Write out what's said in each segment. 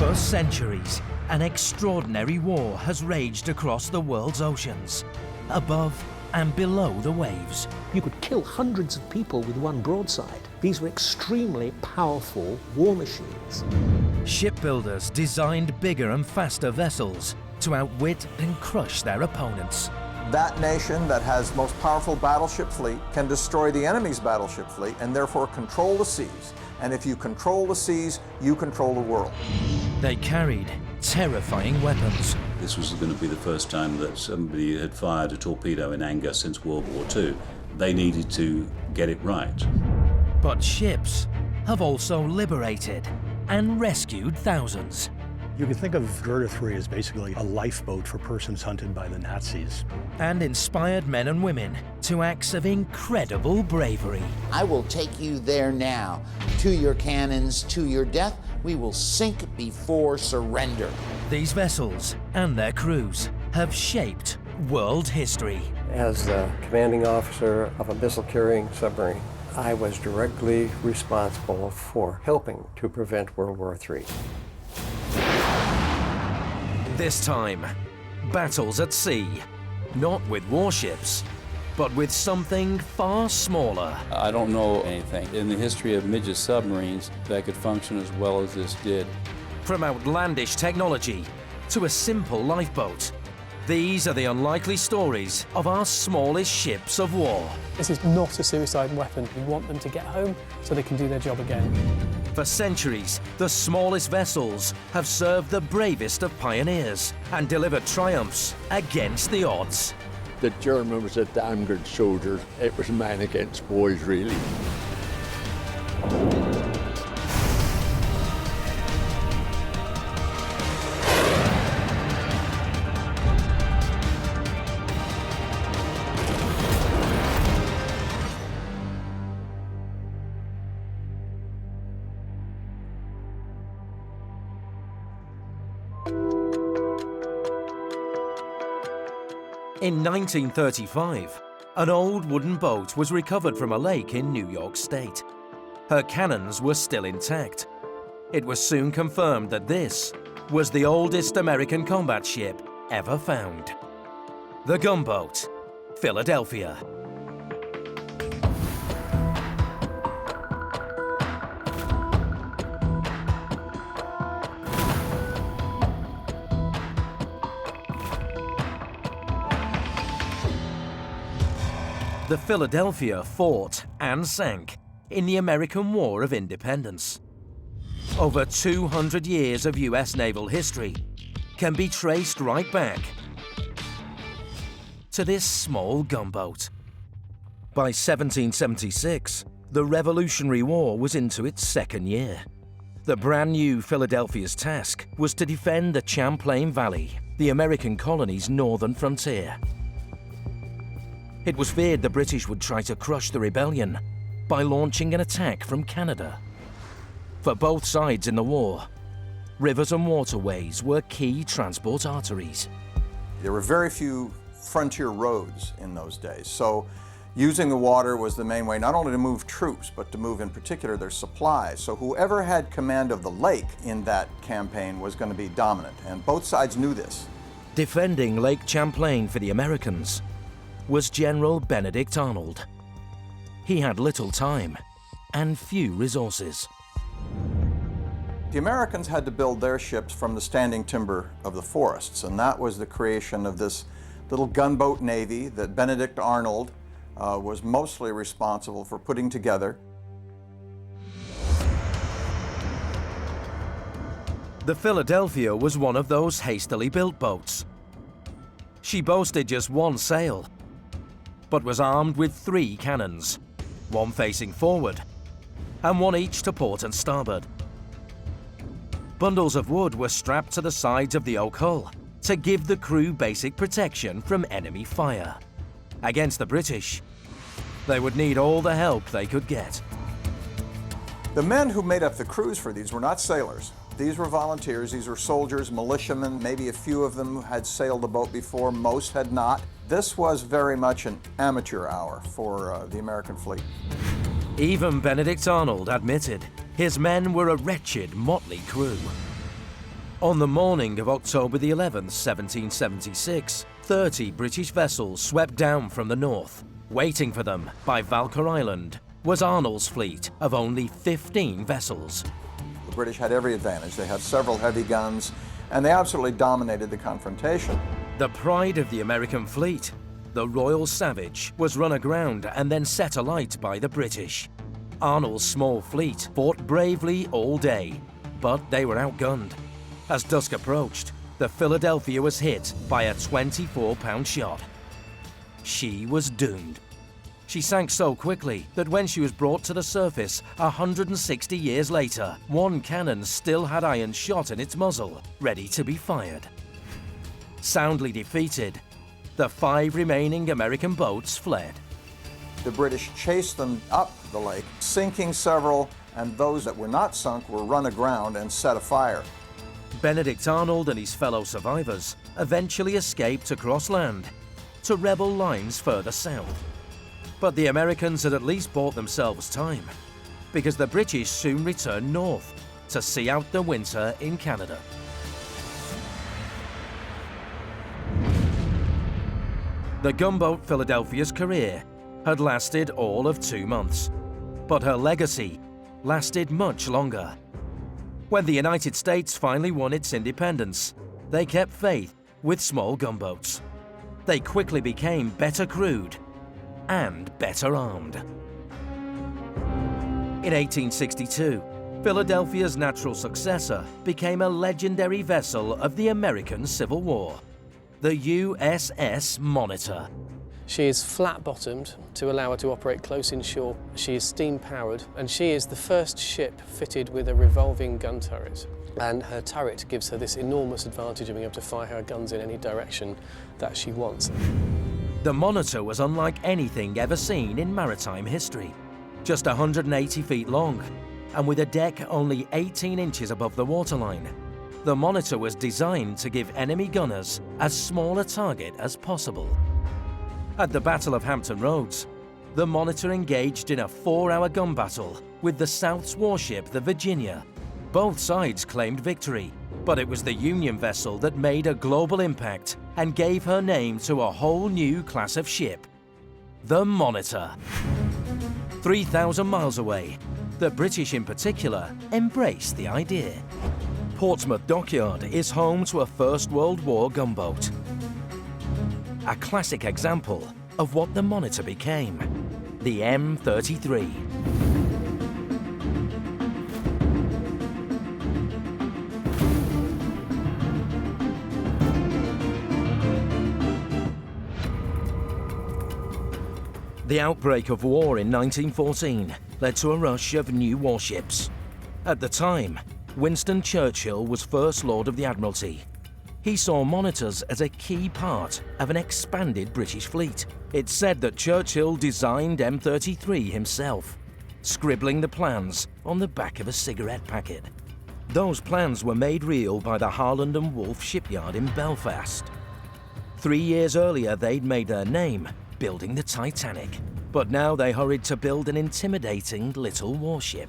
For centuries, an extraordinary war has raged across the world's oceans, above and below the waves. You could kill hundreds of people with one broadside. These were extremely powerful war machines. Shipbuilders designed bigger and faster vessels to outwit and crush their opponents. That nation that has most powerful battleship fleet can destroy the enemy's battleship fleet and therefore control the seas. And if you control the seas, you control the world. They carried terrifying weapons. This was going to be the first time that somebody had fired a torpedo in anger since World War II. They needed to get it right. But ships have also liberated and rescued thousands. You can think of Gerda 3 as basically a lifeboat for persons hunted by the Nazis. And inspired men and women to acts of incredible bravery. I will take you there now, to your cannons, to your death. We will sink before surrender. These vessels and their crews have shaped world history. As the commanding officer of a missile-carrying submarine, I was directly responsible for helping to prevent World War III. This time, battles at sea, not with warships, but with something far smaller. I don't know anything in the history of Midget submarines that could function as well as this did. From outlandish technology to a simple lifeboat, these are the unlikely stories of our smallest ships of war. This is not a suicide weapon. We want them to get home so they can do their job again. For centuries, the smallest vessels have served the bravest of pioneers and delivered triumphs against the odds. The German was a damn good soldier. It was man against boys, really. In 1935, an old wooden boat was recovered from a lake in New York State. Her cannons were still intact. It was soon confirmed that this was the oldest American combat ship ever found. The gunboat, Philadelphia. The Philadelphia fought and sank in the American War of Independence. Over 200 years of US naval history can be traced right back to this small gunboat. By 1776, the Revolutionary War was into its second year. The brand new Philadelphia's task was to defend the Champlain Valley, the American colony's northern frontier. It was feared the British would try to crush the rebellion by launching an attack from Canada. For both sides in the war, rivers and waterways were key transport arteries. There were very few frontier roads in those days, so using the water was the main way, not only to move troops, but to move in particular their supplies. So whoever had command of the lake in that campaign was going to be dominant, and both sides knew this. Defending Lake Champlain for the Americans was General Benedict Arnold. He had little time and few resources. The Americans had to build their ships from the standing timber of the forests, and that was the creation of this little gunboat navy that Benedict Arnold was mostly responsible for putting together. The Philadelphia was one of those hastily built boats. She boasted just one sail, but was armed with 3 cannons, one facing forward, and one each to port and starboard. Bundles of wood were strapped to the sides of the oak hull to give the crew basic protection from enemy fire. Against the British, they would need all the help they could get. The men who made up the crews for these were not sailors. These were volunteers, these were soldiers, militiamen, maybe a few of them had sailed a boat before, most had not. This was very much an amateur hour for the American fleet. Even Benedict Arnold admitted his men were a wretched, motley crew. On the morning of October the 11th, 1776, 30 British vessels swept down from the north. Waiting for them by Valker Island was Arnold's fleet of only 15 vessels. The British had every advantage. They had several heavy guns, and they absolutely dominated the confrontation. The pride of the American fleet, the Royal Savage, was run aground and then set alight by the British. Arnold's small fleet fought bravely all day, but they were outgunned. As dusk approached, the Philadelphia was hit by a 24-pound shot. She was doomed. She sank so quickly that when she was brought to the surface 160 years later, one cannon still had iron shot in its muzzle, ready to be fired. Soundly defeated, the 5 remaining American boats fled. The British chased them up the lake, sinking several, and those that were not sunk were run aground and set afire. Benedict Arnold and his fellow survivors eventually escaped across land to rebel lines further south. But the Americans had at least bought themselves time, because the British soon returned north to see out the winter in Canada. The gunboat Philadelphia's career had lasted all of 2 months, but her legacy lasted much longer. When the United States finally won its independence, they kept faith with small gunboats. They quickly became better crewed and better armed. In 1862, Philadelphia's natural successor became a legendary vessel of the American Civil War, the USS Monitor. She is flat-bottomed to allow her to operate close inshore. She is steam-powered, and she is the first ship fitted with a revolving gun turret. And her turret gives her this enormous advantage of being able to fire her guns in any direction that she wants. The Monitor was unlike anything ever seen in maritime history. Just 180 feet long, and with a deck only 18 inches above the waterline. The Monitor was designed to give enemy gunners as small a target as possible. At the Battle of Hampton Roads, the Monitor engaged in a 4-hour gun battle with the South's warship, the Virginia. Both sides claimed victory, but it was the Union vessel that made a global impact and gave her name to a whole new class of ship, the Monitor. 3,000 miles away, the British in particular embraced the idea. Portsmouth Dockyard is home to a First World War gunboat. A classic example of what the Monitor became, the M33. The outbreak of war in 1914 led to a rush of new warships. At the time, Winston Churchill was First Lord of the Admiralty. He saw monitors as a key part of an expanded British fleet. It's said that Churchill designed M33 himself, scribbling the plans on the back of a cigarette packet. Those plans were made real by the Harland and Wolff shipyard in Belfast. 3 years earlier, they'd made their name building the Titanic, but now they hurried to build an intimidating little warship.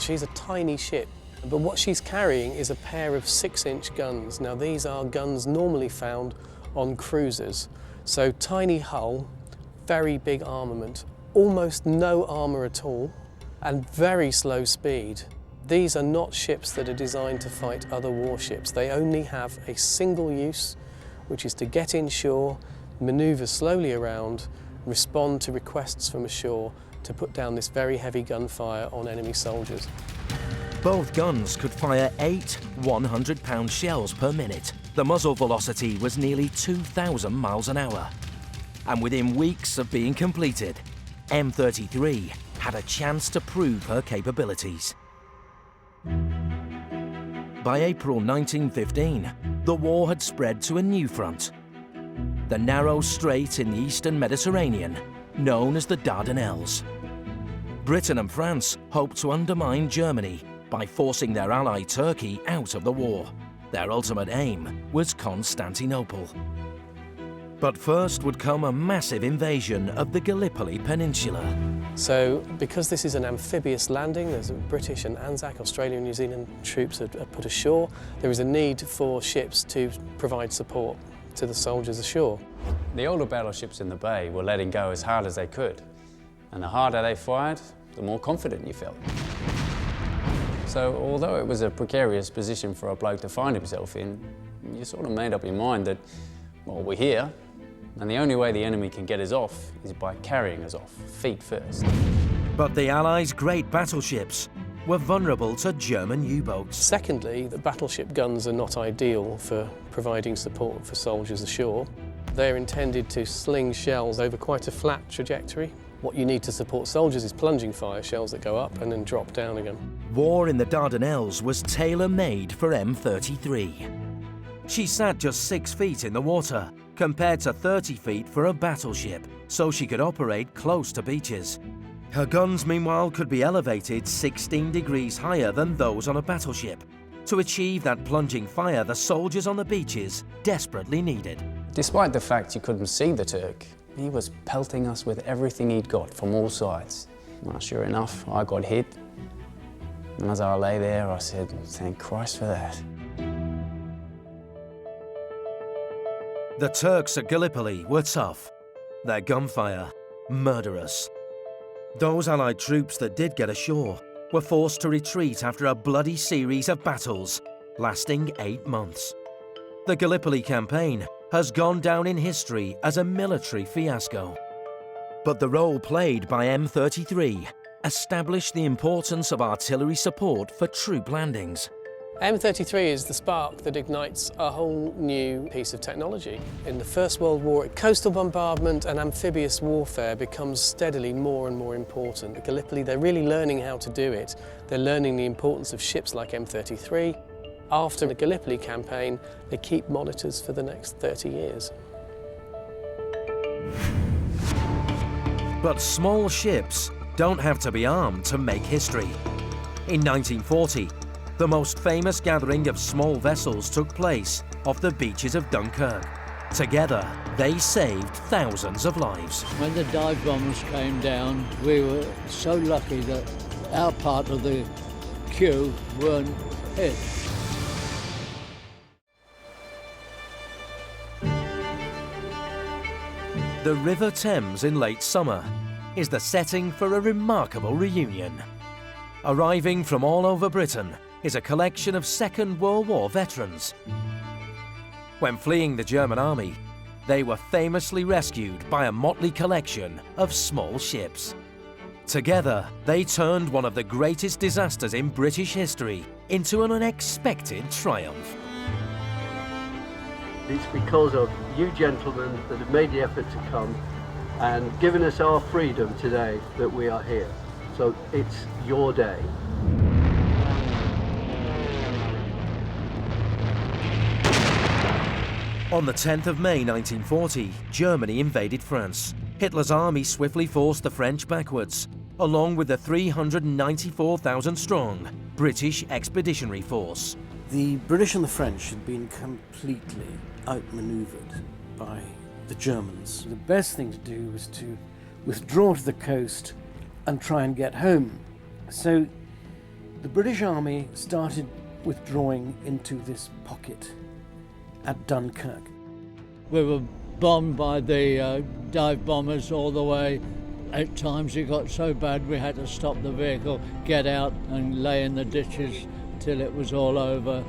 She's a tiny ship, but what she's carrying is a pair of 6-inch guns. Now these are guns normally found on cruisers. So tiny hull, very big armament, almost no armour at all, and very slow speed. These are not ships that are designed to fight other warships. They only have a single use, which is to get inshore, manoeuvre slowly around, respond to requests from ashore to put down this very heavy gunfire on enemy soldiers. Both guns could fire 8 100-pound shells per minute. The muzzle velocity was nearly 2,000 miles an hour. And within weeks of being completed, M33 had a chance to prove her capabilities. By April 1915, the war had spread to a new front. The narrow strait in the eastern Mediterranean, known as the Dardanelles. Britain and France hoped to undermine Germany by forcing their ally Turkey out of the war. Their ultimate aim was Constantinople. But first would come a massive invasion of the Gallipoli Peninsula. So, because this is an amphibious landing, there's British and Anzac, Australian and New Zealand troops are put ashore, there is a need for ships to provide support to the soldiers ashore. The older battleships in the bay were letting go as hard as they could. And the harder they fired, the more confident you felt. So, although it was a precarious position for a bloke to find himself in, you sort of made up your mind that, well, we're here, and the only way the enemy can get us off is by carrying us off, feet first. But the Allies' great battleships were vulnerable to German U-boats. Secondly, the battleship guns are not ideal for providing support for soldiers ashore. They're intended to sling shells over quite a flat trajectory. What you need to support soldiers is plunging fire, shells that go up and then drop down again. War in the Dardanelles was tailor-made for M33. She sat just 6 feet in the water, compared to 30 feet for a battleship, so she could operate close to beaches. Her guns, meanwhile, could be elevated 16 degrees higher than those on a battleship, to achieve that plunging fire the soldiers on the beaches desperately needed. Despite the fact you couldn't see the Turk, he was pelting us with everything he'd got from all sides. Well, sure enough, I got hit, and as I lay there, I said, thank Christ for that. The Turks at Gallipoli were tough, their gunfire murderous. Those Allied troops that did get ashore were forced to retreat after a bloody series of battles lasting 8 months. The Gallipoli campaign has gone down in history as a military fiasco. But the role played by M33 established the importance of artillery support for troop landings. M33 is the spark that ignites a whole new piece of technology. In the First World War, coastal bombardment and amphibious warfare becomes steadily more and more important. At Gallipoli, they're really learning how to do it. They're learning the importance of ships like M33. After the Gallipoli campaign, they keep monitors for the next 30 years. But small ships don't have to be armed to make history. In 1940, the most famous gathering of small vessels took place off the beaches of Dunkirk. Together, they saved thousands of lives. When the dive bombers came down, we were so lucky that our part of the queue weren't hit. The River Thames in late summer is the setting for a remarkable reunion. Arriving from all over Britain is a collection of Second World War veterans. When fleeing the German army, they were famously rescued by a motley collection of small ships. Together, they turned one of the greatest disasters in British history into an unexpected triumph. It's because of you gentlemen that have made the effort to come and given us our freedom today that we are here. So it's your day. On the 10th of May 1940, Germany invaded France. Hitler's army swiftly forced the French backwards, along with the 394,000-strong British Expeditionary Force. The British and the French had been completely outmaneuvered by the Germans. The best thing to do was to withdraw to the coast and try and get home. So the British Army started withdrawing into this pocket at Dunkirk. We were bombed by the dive bombers all the way. At times it got so bad we had to stop the vehicle, get out and lay in the ditches till it was all over.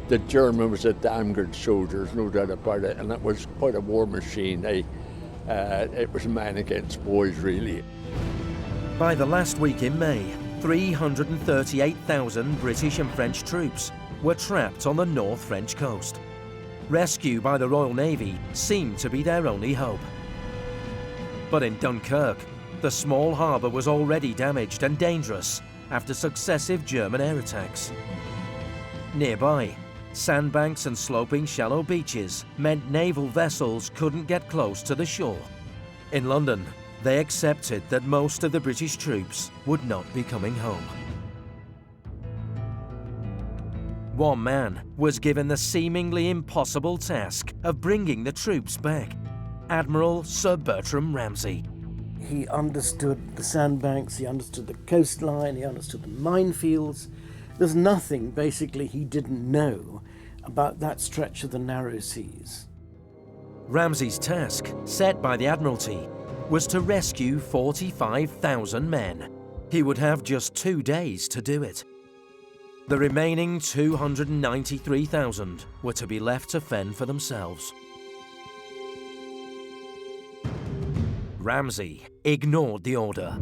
The German was a damn good soldier, no doubt about it, and it was quite a war machine. It was man against boys, really. By the last week in May, 338,000 British and French troops were trapped on the North French coast. Rescue by the Royal Navy seemed to be their only hope. But in Dunkirk, the small harbour was already damaged and dangerous after successive German air attacks. Nearby, sandbanks and sloping shallow beaches meant naval vessels couldn't get close to the shore. In London, they accepted that most of the British troops would not be coming home. One man was given the seemingly impossible task of bringing the troops back. Admiral Sir Bertram Ramsay. He understood the sandbanks, he understood the coastline, he understood the minefields. There's nothing, basically, he didn't know about that stretch of the narrow seas. Ramsay's task, set by the Admiralty, was to rescue 45,000 men. He would have just 2 days to do it. The remaining 293,000 were to be left to fend for themselves. Ramsay ignored the order.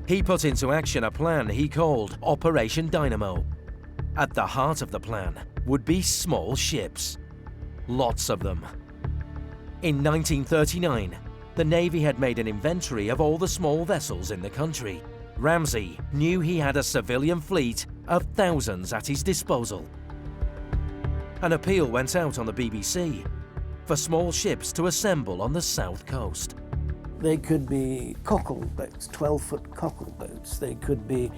He put into action a plan he called Operation Dynamo. At the heart of the plan would be small ships. Lots of them. In 1939, the Navy had made an inventory of all the small vessels in the country. Ramsay knew he had a civilian fleet of thousands at his disposal. An appeal went out on the BBC for small ships to assemble on the south coast. They could be cockle boats, 12-foot cockle boats. They could be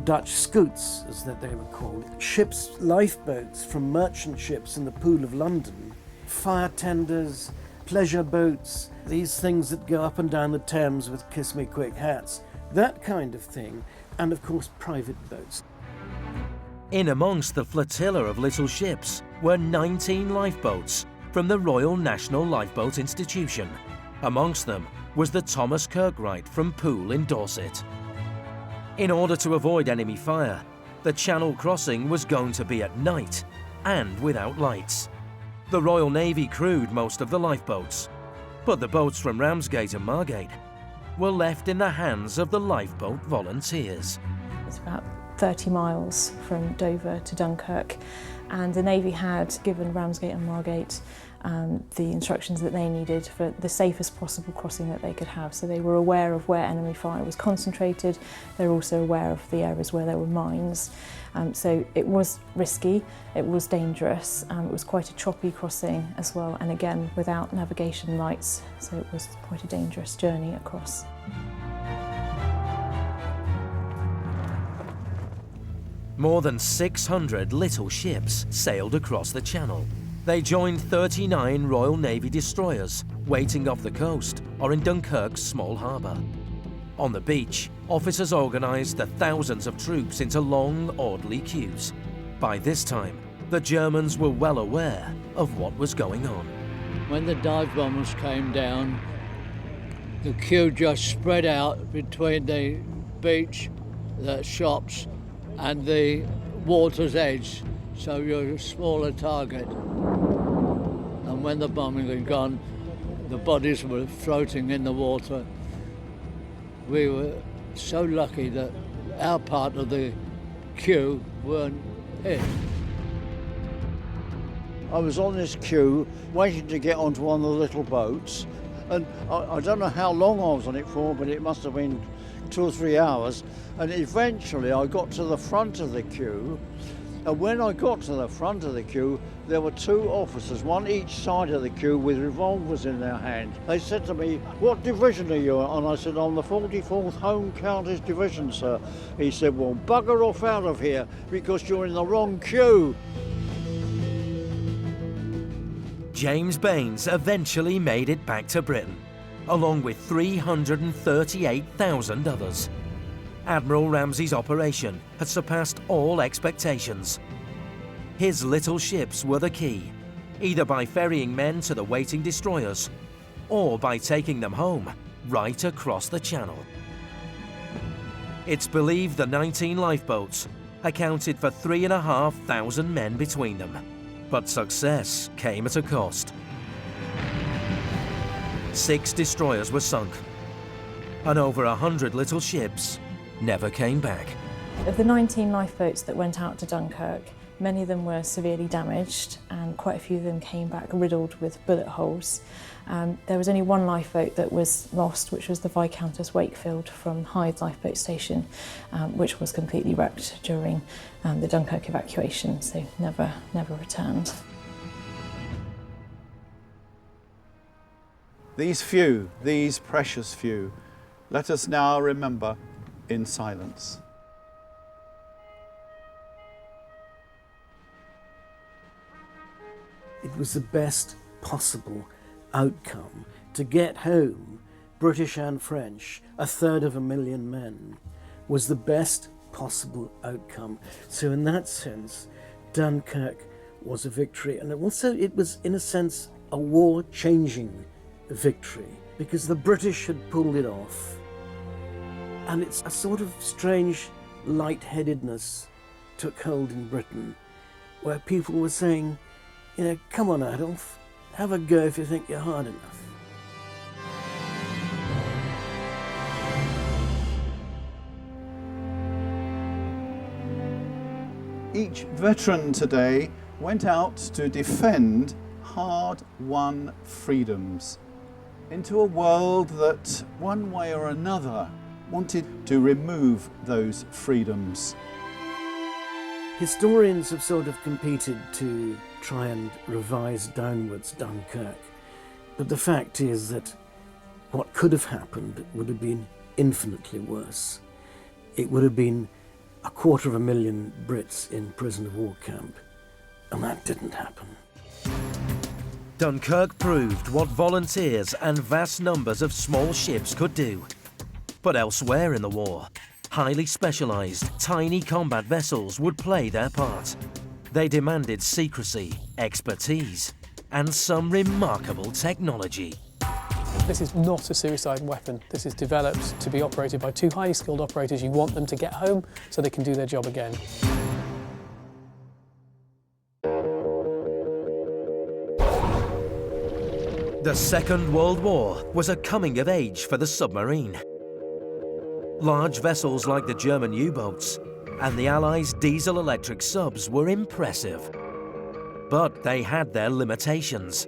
Dutch scoots, as they were called. Ships, lifeboats from merchant ships in the Pool of London. Fire tenders, pleasure boats, these things that go up and down the Thames with kiss-me-quick hats. That kind of thing. And of course, private boats. In amongst the flotilla of little ships were 19 lifeboats from the Royal National Lifeboat Institution. Amongst them was the Thomas Kirkwright from Poole in Dorset. In order to avoid enemy fire, the channel crossing was going to be at night and without lights. The Royal Navy crewed most of the lifeboats, but the boats from Ramsgate and Margate were left in the hands of the lifeboat volunteers. It's about 30 miles from Dover to Dunkirk, and the Navy had given Ramsgate and Margate the instructions that they needed for the safest possible crossing that they could have. So they were aware of where enemy fire was concentrated. They were also aware of the areas where there were mines. So it was risky, it was dangerous, it was quite a choppy crossing as well, and again without navigation lights, so it was quite a dangerous journey across. More than 600 little ships sailed across the channel. They joined 39 Royal Navy destroyers waiting off the coast or in Dunkirk's small harbour. On the beach, officers organised the thousands of troops into long, orderly queues. By this time, the Germans were well aware of what was going on. When the dive bombers came down, the queue just spread out between the beach, the shops, and the water's edge, so you're a smaller target. And when the bombing had gone, the bodies were floating in the water. We were so lucky that our part of the queue weren't hit. I was on this queue waiting to get onto one of the little boats, and I don't know how long I was on it for, but it must have been 2 or 3 hours, and eventually I got to the front of the queue, and when I got to the front of the queue, there were 2 officers, one each side of the queue with revolvers in their hand. They said to me, "What division are you at?" And I said, "I'm the 44th Home Counties Division, sir." He said, "Well, bugger off out of here because you're in the wrong queue." James Baines eventually made it back to Britain, along with 338,000 others. Admiral Ramsay's operation had surpassed all expectations. His little ships were the key, either by ferrying men to the waiting destroyers or by taking them home right across the channel. It's believed the 19 lifeboats accounted for 3,500 men between them, but success came at a cost. 6 destroyers were sunk, and over 100 little ships never came back. Of the 19 lifeboats that went out to Dunkirk, many of them were severely damaged and quite a few of them came back riddled with bullet holes. There was only one lifeboat that was lost, which was the Viscountess Wakefield from Hythe Lifeboat Station, which was completely wrecked during the Dunkirk evacuation, so never returned. These few, these precious few, let us now remember in silence. It was the best possible outcome. To get home, British and French, 1/3 men, was the best possible outcome. So in that sense, Dunkirk was a victory, and also it was, in a sense, a war-changing victory, because the British had pulled it off. And it's a sort of strange lightheadedness took hold in Britain, where people were saying, you know, come on Adolf, have a go if you think you're hard enough. Each veteran today went out to defend hard-won freedoms into a world that, one way or another, wanted to remove those freedoms. Historians have sort of competed to try and revise downwards Dunkirk, but the fact is that what could have happened would have been infinitely worse. It would have been 250,000 Brits in prisoner of war camp, and that didn't happen. Dunkirk proved what volunteers and vast numbers of small ships could do. But elsewhere in the war, highly specialised, tiny combat vessels would play their part. They demanded secrecy, expertise, and some remarkable technology. This is not a suicide weapon. This is developed to be operated by 2 highly skilled operators. You want them to get home so they can do their job again. The Second World War was a coming of age for the submarine. Large vessels like the German U-boats and the Allies' diesel-electric subs were impressive. But they had their limitations.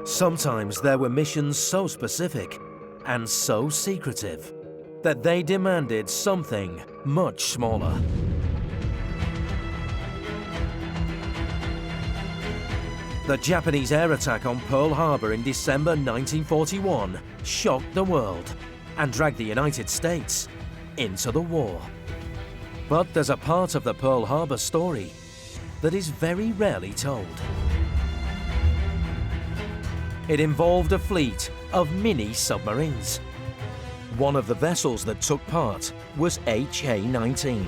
Sometimes there were missions so specific and so secretive that they demanded something much smaller. The Japanese air attack on Pearl Harbor in December 1941 shocked the world and dragged the United States into the war. But there's a part of the Pearl Harbor story that is very rarely told. It involved a fleet of mini submarines. One of the vessels that took part was HA-19.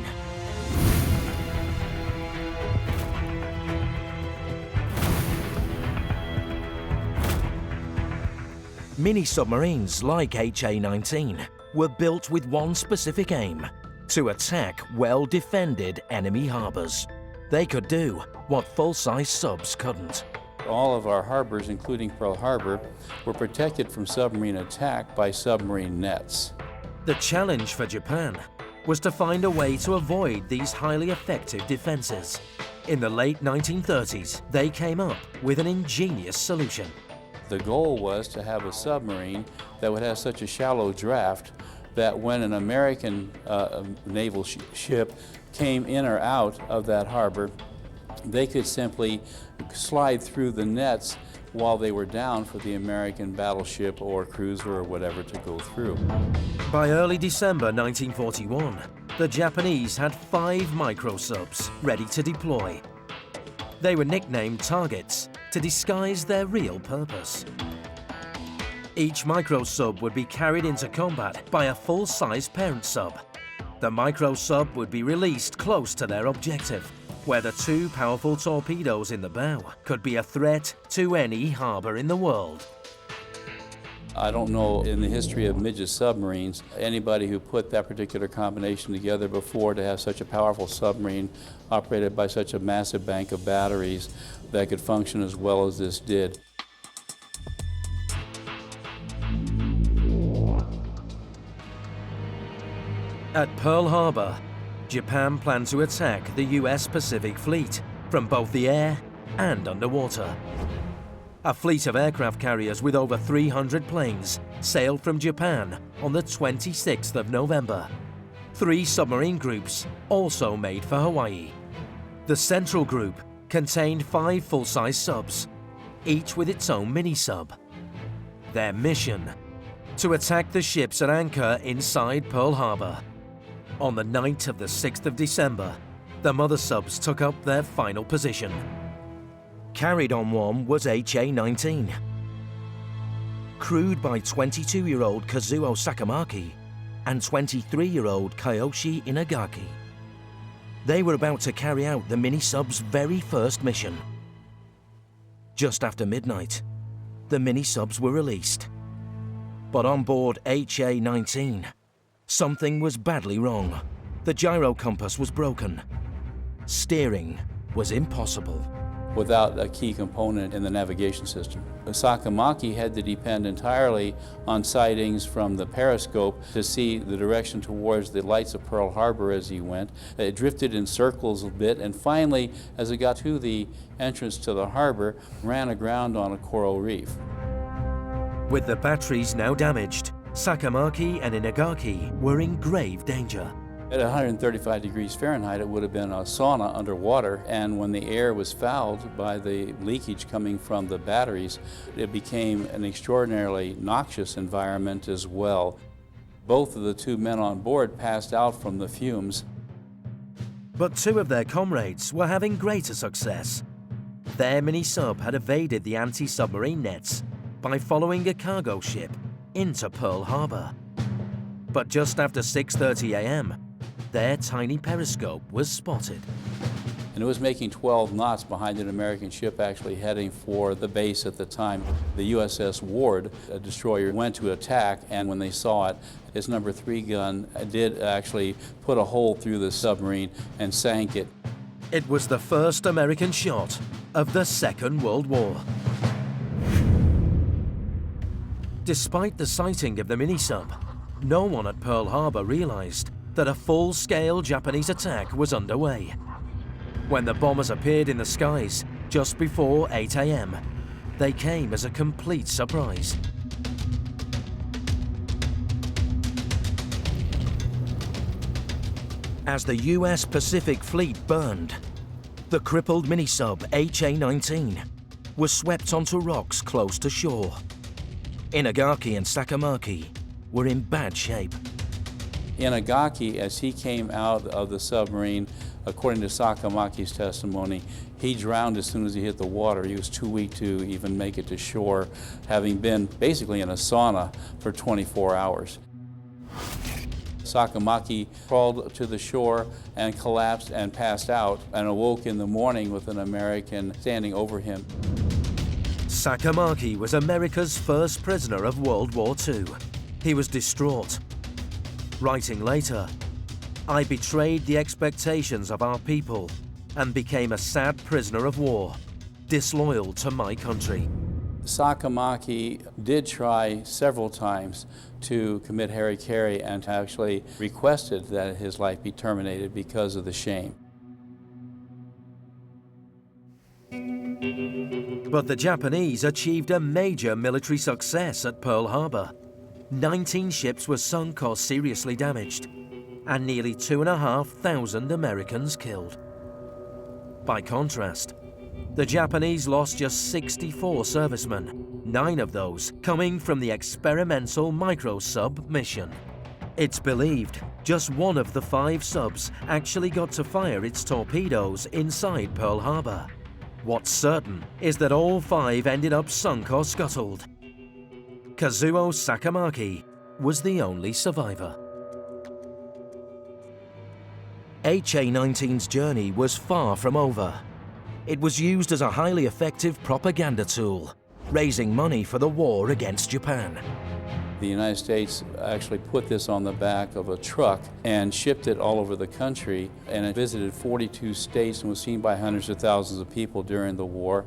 Mini submarines like HA-19 were built with one specific aim: to attack well-defended enemy harbors. They could do what full-size subs couldn't. All of our harbors, including Pearl Harbor, were protected from submarine attack by submarine nets. The challenge for Japan was to find a way to avoid these highly effective defenses. In the late 1930s, they came up with an ingenious solution. The goal was to have a submarine that would have such a shallow draft that when an American naval ship came in or out of that harbor, they could simply slide through the nets while they were down for the American battleship or cruiser or whatever to go through. By early December 1941, the Japanese had 5 micro-subs ready to deploy. They were nicknamed targets to disguise their real purpose. Each micro-sub would be carried into combat by a full-size parent sub. The micro-sub would be released close to their objective, where the 2 powerful torpedoes in the bow could be a threat to any harbor in the world. I don't know in the history of Midget submarines anybody who put that particular combination together before to have such a powerful submarine operated by such a massive bank of batteries that could function as well as this did. At Pearl Harbor, Japan planned to attack the US Pacific Fleet from both the air and underwater. A fleet of aircraft carriers with over 300 planes sailed from Japan on the 26th of November. 3 submarine groups also made for Hawaii. The central group contained 5 full-size subs, each with its own mini-sub. Their mission: to attack the ships at anchor inside Pearl Harbor. On the night of the 6th of December, the mother subs took up their final position. Carried on one was HA-19. crewed by 22-year-old Kazuo Sakamaki and 23-year-old Kiyoshi Inagaki. They were about to carry out the mini-sub's very first mission. Just after midnight, the mini-subs were released. But on board HA-19, something was badly wrong. The gyro compass was broken. Steering was impossible. Without a key component in the navigation system. Sakamaki had to depend entirely on sightings from the periscope to see the direction towards the lights of Pearl Harbor as he went. It drifted in circles a bit, and finally, as it got to the entrance to the harbor, ran aground on a coral reef. With the batteries now damaged, Sakamaki and Inagaki were in grave danger. At 135 degrees Fahrenheit, it would have been a sauna underwater, and when the air was fouled by the leakage coming from the batteries, it became an extraordinarily noxious environment as well. Both of the two men on board passed out from the fumes. But two of their comrades were having greater success. Their mini-sub had evaded the anti-submarine nets by following a cargo ship into Pearl Harbor. But just after 6:30 a.m., their tiny periscope was spotted. And it was making 12 knots behind an American ship actually heading for the base at the time. The USS Ward, a destroyer, went to attack, and when they saw it, its number 3 gun did actually put a hole through the submarine and sank it. It was the first American shot of the Second World War. Despite the sighting of the mini-sub, no one at Pearl Harbor realized that a full-scale Japanese attack was underway. When the bombers appeared in the skies just before 8 a.m., they came as a complete surprise. As the US Pacific Fleet burned, the crippled mini-sub HA-19 was swept onto rocks close to shore. Inagaki and Sakamaki were in bad shape. Inagaki, as he came out of the submarine, according to Sakamaki's testimony, he drowned as soon as he hit the water. He was too weak to even make it to shore, having been basically in a sauna for 24 hours. Sakamaki crawled to the shore and collapsed and passed out and awoke in the morning with an American standing over him. Sakamaki was America's first prisoner of World War II. He was distraught, writing later, "I betrayed the expectations of our people and became a sad prisoner of war, disloyal to my country." Sakamaki did try several times to commit harikiri and actually requested that his life be terminated because of the shame. But the Japanese achieved a major military success at Pearl Harbor. 19 ships were sunk or seriously damaged, and nearly 2,500 Americans killed. By contrast, the Japanese lost just 64 servicemen, 9 of those coming from the experimental micro-sub mission. It's believed just one of the 5 subs actually got to fire its torpedoes inside Pearl Harbor. What's certain is that all 5 ended up sunk or scuttled. Kazuo Sakamaki was the only survivor. HA-19's journey was far from over. It was used as a highly effective propaganda tool, raising money for the war against Japan. The United States actually put this on the back of a truck and shipped it all over the country, and it visited 42 states and was seen by hundreds of thousands of people during the war.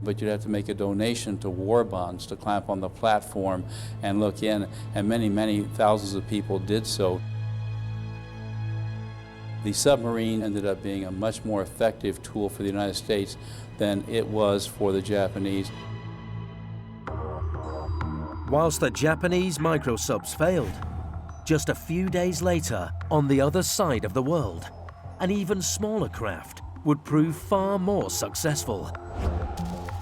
But you'd have to make a donation to war bonds to clamp on the platform and look in, and many, many thousands of people did so. The submarine ended up being a much more effective tool for the United States than it was for the Japanese. Whilst the Japanese microsubs failed, just a few days later, on the other side of the world, an even smaller craft would prove far more successful.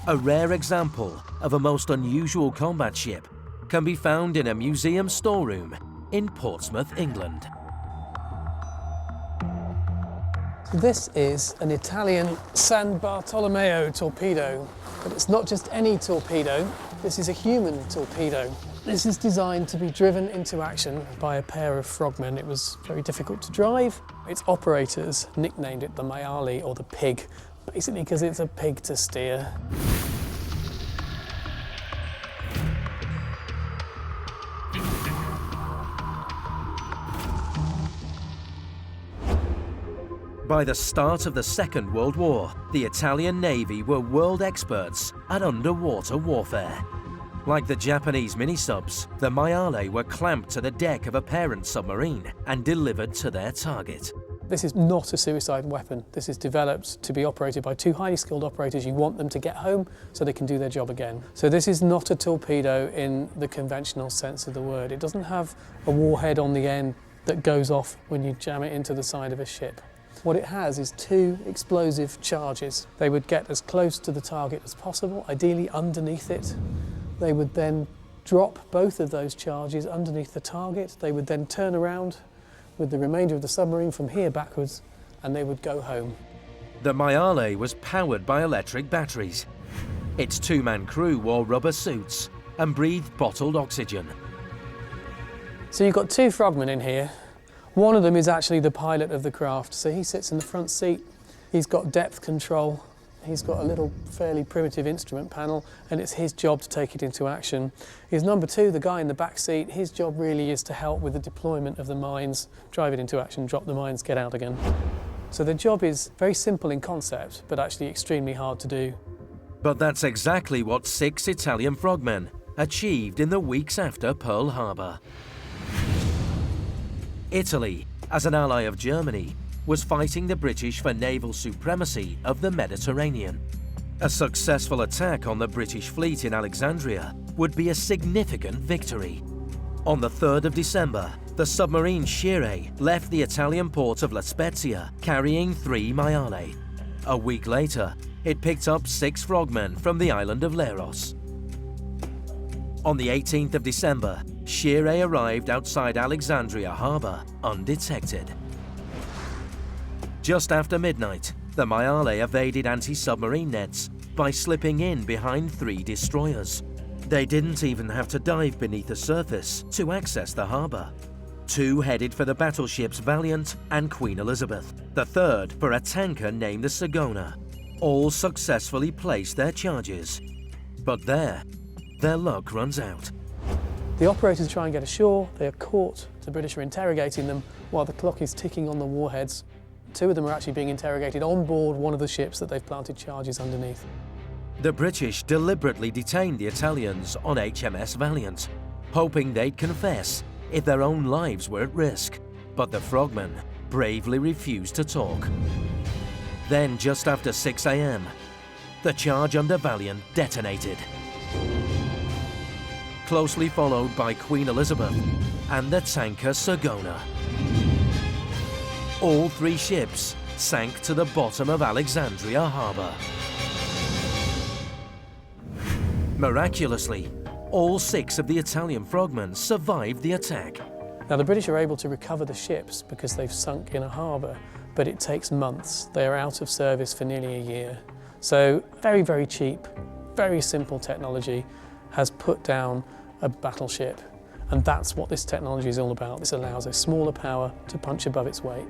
A rare example of a most unusual combat ship can be found in a museum storeroom in Portsmouth, England. This is an Italian San Bartolomeo torpedo, but it's not just any torpedo. This is a human torpedo. This is designed to be driven into action by a pair of frogmen. It was very difficult to drive. Its operators nicknamed it the Mayali, or the pig, basically because it's a pig to steer. By the start of the Second World War, the Italian Navy were world experts at underwater warfare. Like the Japanese mini-subs, the Mayale were clamped to the deck of a parent submarine and delivered to their target. This is not a suicide weapon. This is developed to be operated by two highly skilled operators. You want them to get home so they can do their job again. So this is not a torpedo in the conventional sense of the word. It doesn't have a warhead on the end that goes off when you jam it into the side of a ship. What it has is two explosive charges. They would get as close to the target as possible, ideally underneath it. They would then drop both of those charges underneath the target. They would then turn around with the remainder of the submarine from here backwards, and they would go home. The Mayale was powered by electric batteries. Its two-man crew wore rubber suits and breathed bottled oxygen. So you've got two frogmen in here. One of them is actually the pilot of the craft, so he sits in the front seat. He's got depth control. He's got a little fairly primitive instrument panel, and it's his job to take it into action. His number two, the guy in the back seat, his job really is to help with the deployment of the mines, drive it into action, drop the mines, get out again. So the job is very simple in concept, but actually extremely hard to do. But that's exactly what 6 Italian frogmen achieved in the weeks after Pearl Harbor. Italy, as an ally of Germany, was fighting the British for naval supremacy of the Mediterranean. A successful attack on the British fleet in Alexandria would be a significant victory. On the 3rd of December, the submarine Scire left the Italian port of La Spezia carrying 3 Mayale. A week later, it picked up 6 frogmen from the island of Leros. On the 18th of December, Scire arrived outside Alexandria harbour undetected. Just after midnight, the Mayale evaded anti-submarine nets by slipping in behind 3 destroyers. They didn't even have to dive beneath the surface to access the harbour. 2 headed for the battleships Valiant and Queen Elizabeth, the third for a tanker named the Sagona. All successfully placed their charges. But there, their luck runs out. The operators try and get ashore, they are caught, the British are interrogating them while the clock is ticking on the warheads. 2 of them are actually being interrogated on board one of the ships that they've planted charges underneath. The British deliberately detained the Italians on HMS Valiant, hoping they'd confess if their own lives were at risk. But the frogmen bravely refused to talk. Then, just after 6 a.m, the charge under Valiant detonated, closely followed by Queen Elizabeth and the tanker Sagona. All 3 ships sank to the bottom of Alexandria harbour. Miraculously, all 6 of the Italian frogmen survived the attack. Now the British are able to recover the ships because they've sunk in a harbour, but it takes months. They are out of service for nearly a year. So very, very cheap, very simple technology has put down a battleship, and that's what this technology is all about. This allows a smaller power to punch above its weight.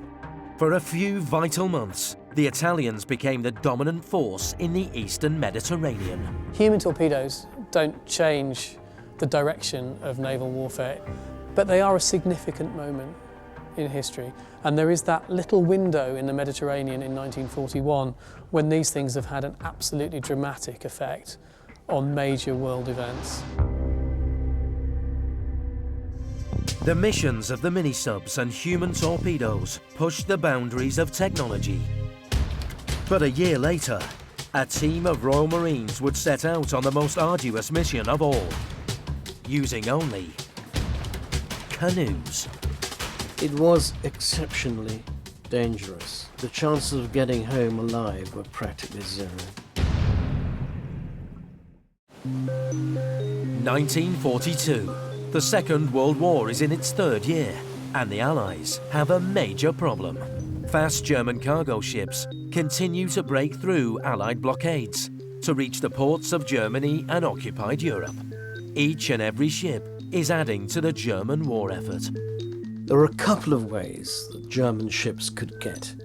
For a few vital months, the Italians became the dominant force in the eastern Mediterranean. Human torpedoes don't change the direction of naval warfare, but they are a significant moment in history. And there is that little window in the Mediterranean in 1941 when these things have had an absolutely dramatic effect on major world events. The missions of the mini-subs and human torpedoes pushed the boundaries of technology. But a year later, a team of Royal Marines would set out on the most arduous mission of all, using only canoes. It was exceptionally dangerous. The chances of getting home alive were practically zero. 1942. The Second World War is in its 3rd year, and the Allies have a major problem. Fast German cargo ships continue to break through Allied blockades, to reach the ports of Germany and occupied Europe. Each and every ship is adding to the German war effort. There are a couple of ways that German ships could get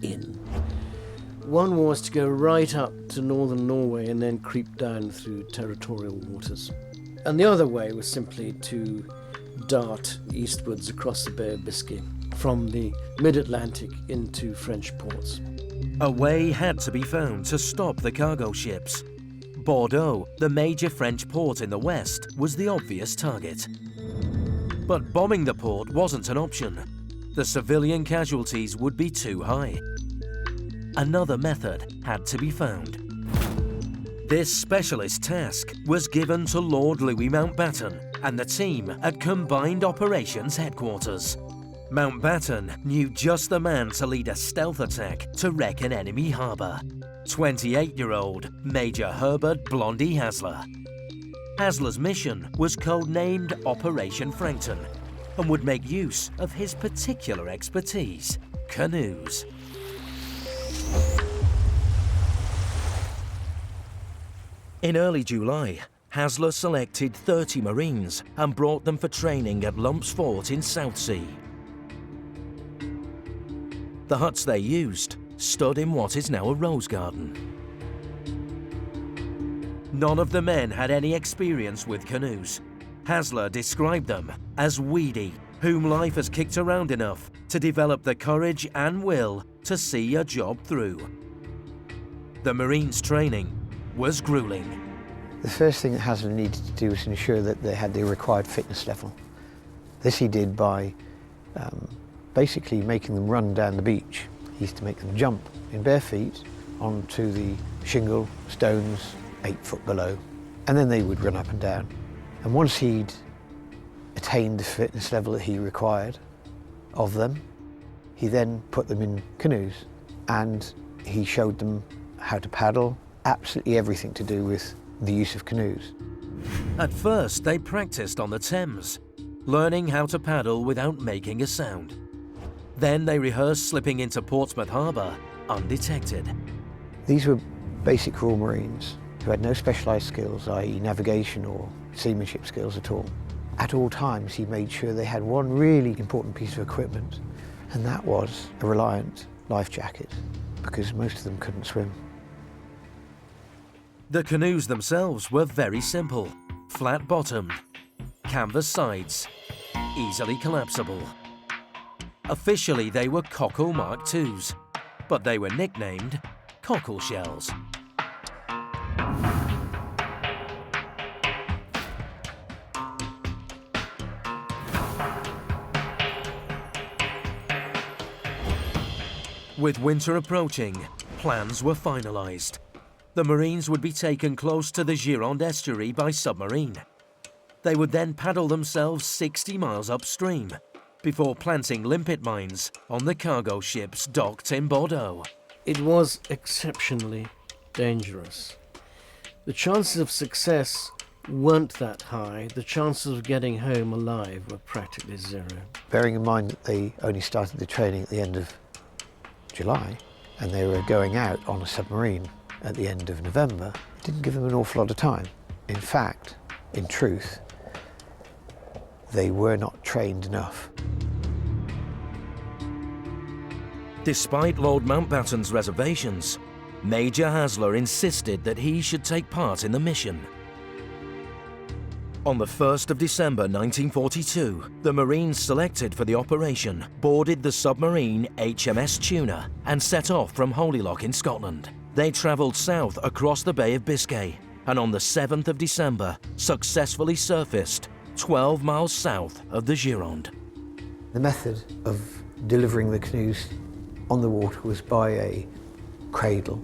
in. One was to go right up to northern Norway and then creep down through territorial waters. And the other way was simply to dart eastwards across the Bay of Biscay from the mid-Atlantic into French ports. A way had to be found to stop the cargo ships. Bordeaux, the major French port in the west, was the obvious target. But bombing the port wasn't an option. The civilian casualties would be too high. Another method had to be found. This specialist task was given to Lord Louis Mountbatten and the team at Combined Operations Headquarters. Mountbatten knew just the man to lead a stealth attack to wreck an enemy harbour. 28-year-old Major Herbert Blondie Hasler. Hasler's mission was codenamed Operation Frankton and would make use of his particular expertise, canoes. In early July, Hasler selected 30 Marines and brought them for training at Lumps Fort in Southsea. The huts they used stood in what is now a rose garden. None of the men had any experience with canoes. Hasler described them as weedy, whom life has kicked around enough to develop the courage and will to see a job through. The Marines' training was grueling. The first thing that Hasler needed to do was ensure that they had the required fitness level. This he did by basically making them run down the beach. He used to make them jump in bare feet onto the shingle, stones, 8 foot below, and then they would run up and down. And once he'd attained the fitness level that he required of them, he then put them in canoes and he showed them how to paddle, absolutely everything to do with the use of canoes. At first, they practiced on the Thames, learning how to paddle without making a sound. Then they rehearsed slipping into Portsmouth Harbour undetected. These were basic Royal Marines who had no specialised skills, i.e. navigation or seamanship skills at all. At all times, he made sure they had one really important piece of equipment, and that was a Reliant life jacket, because most of them couldn't swim. The canoes themselves were very simple, flat-bottomed, canvas sides, easily collapsible. Officially, they were Cockle Mark IIs, but they were nicknamed cockle shells. With winter approaching, plans were finalised. The Marines would be taken close to the Gironde estuary by submarine. They would then paddle themselves 60 miles upstream before planting limpet mines on the cargo ships docked in Bordeaux. It was exceptionally dangerous. The chances of success weren't that high. The chances of getting home alive were practically zero. Bearing in mind that they only started the training at the end of July, and they were going out on a submarine at the end of November, it didn't give them an awful lot of time. In fact, in truth, they were not trained enough. Despite Lord Mountbatten's reservations, Major Hasler insisted that he should take part in the mission. On the 1st of December 1942, the Marines selected for the operation boarded the submarine HMS Tuna and set off from Holyloch in Scotland. They travelled south across the Bay of Biscay and on the 7th of December successfully surfaced 12 miles south of the Gironde. The method of delivering the canoes on the water was by a cradle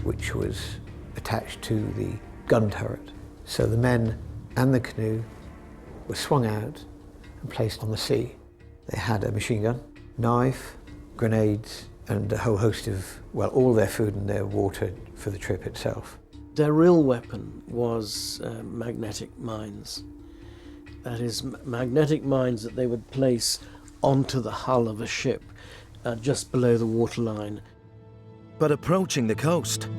which was attached to the gun turret. So the men and the canoe were swung out and placed on the sea. They had a machine gun, knife, grenades, and a whole host of, well, all their food and their water for the trip itself. Their real weapon was magnetic mines. That is, magnetic mines that they would place onto the hull of a ship just below the waterline. But approaching the coast,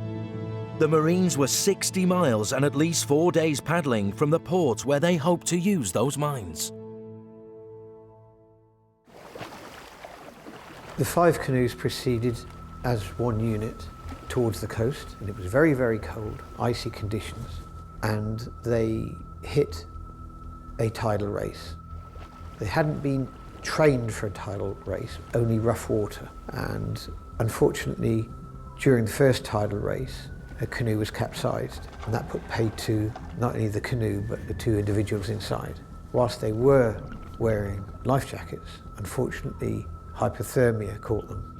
the Marines were 60 miles and at least 4 days paddling from the port where they hoped to use those mines. The 5 canoes proceeded as one unit towards the coast, and it was very, very cold, icy conditions, and they hit a tidal race. They hadn't been trained for a tidal race, only rough water, and unfortunately during the first tidal race a canoe was capsized, and that put paid to not only the canoe but the 2 individuals inside. Whilst they were wearing life jackets, unfortunately hypothermia caught them.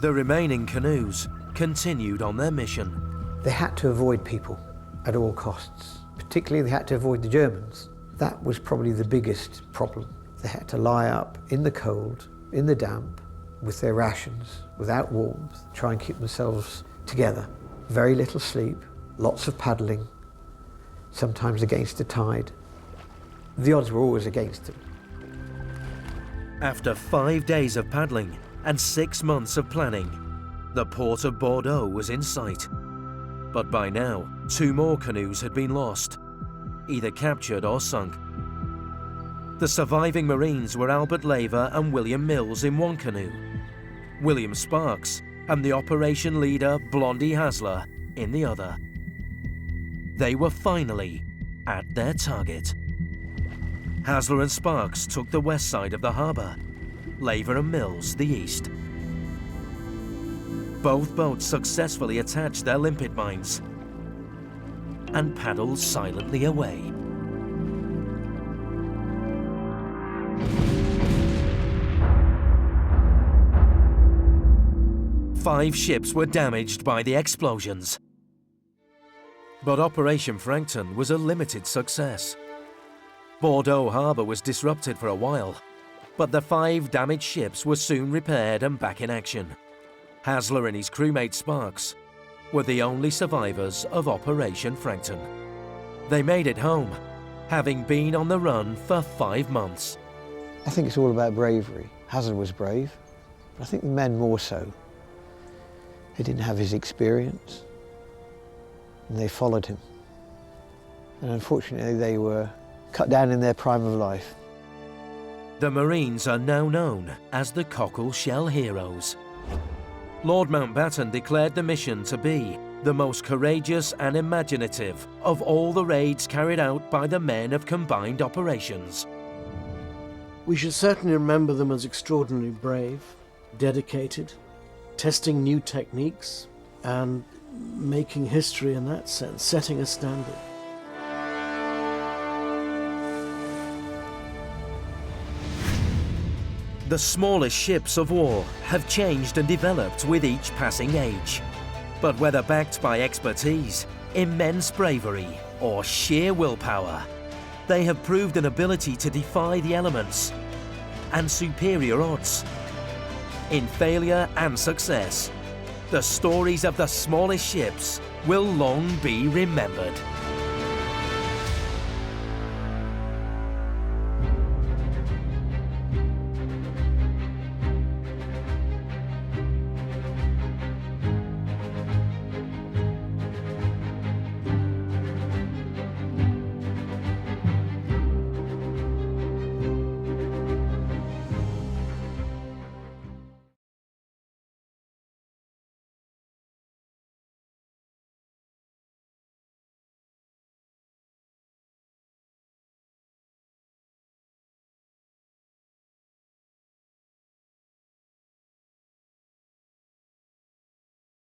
The remaining canoes continued on their mission. They had to avoid people at all costs. Particularly they had to avoid the Germans. That was probably the biggest problem. They had to lie up in the cold, in the damp, with their rations, without warmth, try and keep themselves together. Very little sleep, lots of paddling, sometimes against the tide. The odds were always against them. After 5 days of paddling and 6 months of planning, the port of Bordeaux was in sight. But by now, 2 more canoes had been lost, either captured or sunk. The surviving Marines were Albert Lever and William Mills in one canoe, William Sparks and the operation leader Blondie Hasler in the other. They were finally at their target. Hasler and Sparks took the west side of the harbour, Lever and Mills the east. Both boats successfully attached their limpet mines and paddled silently away. Five ships were damaged by the explosions. But Operation Frankton was a limited success. Bordeaux harbour was disrupted for a while, but the 5 damaged ships were soon repaired and back in action. Hasler and his crewmate Sparks were the only survivors of Operation Frankton. They made it home, having been on the run for 5 months. I think it's all about bravery. Hasler was brave, but I think the men more so. They didn't have his experience, and they followed him. And unfortunately, they were cut down in their prime of life. The Marines are now known as the Cockle Shell Heroes. Lord Mountbatten declared the mission to be the most courageous and imaginative of all the raids carried out by the men of combined operations. We should certainly remember them as extraordinarily brave, dedicated, testing new techniques, and making history in that sense, setting a standard. The smallest ships of war have changed and developed with each passing age. But whether backed by expertise, immense bravery, or sheer willpower, they have proved an ability to defy the elements and superior odds. In failure and success, the stories of the smallest ships will long be remembered.